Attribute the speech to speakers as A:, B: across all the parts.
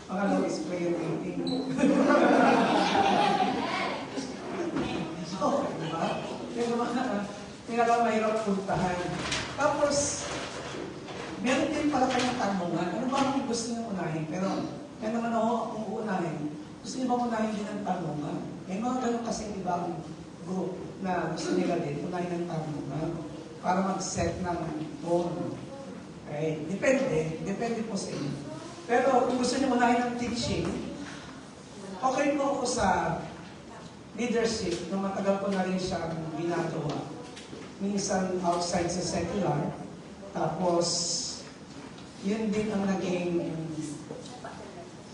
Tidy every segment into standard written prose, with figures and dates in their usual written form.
A: Mga Luis Prayer Meeting. So, diba? Yung mga pinakamahirap puntahan. Tapos, meron din pala kayong tanungan. Ano ba ang gusto niyo unahin? Pero, yan naman ako kung uunahin. Gusto niyo ba unahin din ang tanungan? May mga ganun kasi ibang group na gusto nila din unahin ang tanungan para mag-set ng tone. Okay? Depende po sa inyo. Pero kung gusto niyo unahin ang teaching, okay po ako sa leadership na matagal ko na rin siyang ginagawa. Minsan outside sa secular, tapos yun din ang naging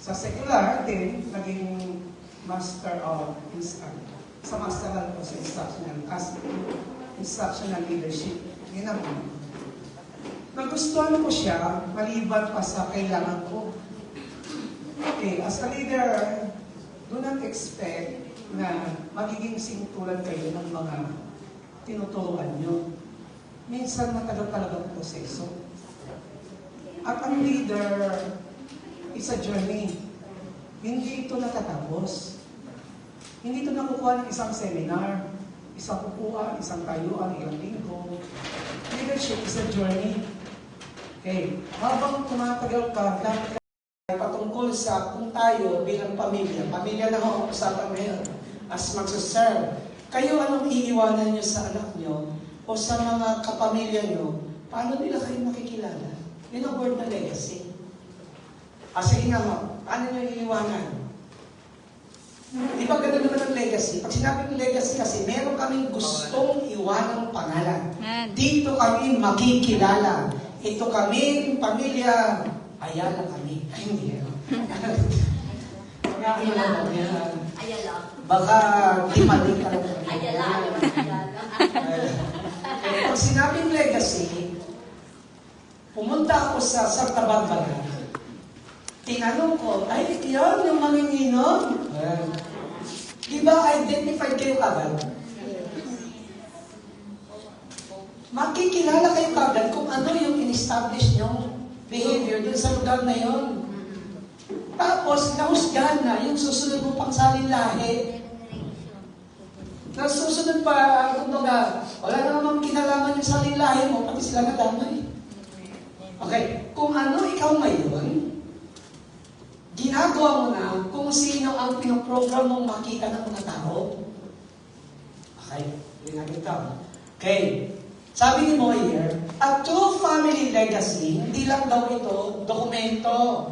A: sa secular din, naging master of sa masteral ko sa instructional leadership. Yun naman. Nagustuhan ko siya, maliban pa sa kailangan ko. Okay, as a leader, do not expect na magiging singtulan kayo ng mga tinuturuan nyo. Minsan matagal talaga ang proseso. At ang leader is a journey. Hindi ito natatapos. Hindi ito nakukuha ng isang seminar, isang upuan, isang tayuan, ilang linggo. Leadership is a journey. Okay. Habang tumatagal ka, dapat ka patungkol sa kung tayo bilang pamilya na ho ang usapan ngayon, as magsaserve. Kayo anong iiwanan nyo sa anak nyo o sa mga kapamilya nyo, paano nila kayo makikilala? Yun ang word na legacy. Sige nga mo, paano nyo iiwanan? Di ba ganun naman ang legacy? Pag sinabing legacy kasi, meron kaming gustong iwanang pangalan. Dito kami makikilala. Ito kami, pamilya, Ayala kami. Ay, hindi.
B: Ayala.
A: Baka timalik ka lang.
B: Ayala.
A: Pag sinabing legacy, pumunta ako sa Santa Barbara. Tinanong ko, ay, yun yung manginginom? Di ba identified kayo kagad? Makikilala kayo kagad kung ano yung in-establish nyong behavior dun sa lugar na yun. Tapos, nahusgahan na yung susunod mo pang salinlahi. Nasusunod pa, kumbaga, wala na namang kinalaman yung salinlahi mo, pati sila nadamay. Okay, kung ano ikaw ngayon, ginagawa mo na kung sino ang pinoprogram mong makita ng mga tao. Okay, ginagawa. Okay, sabi ni Moyer, a true family legacy, hindi lang daw ito dokumento.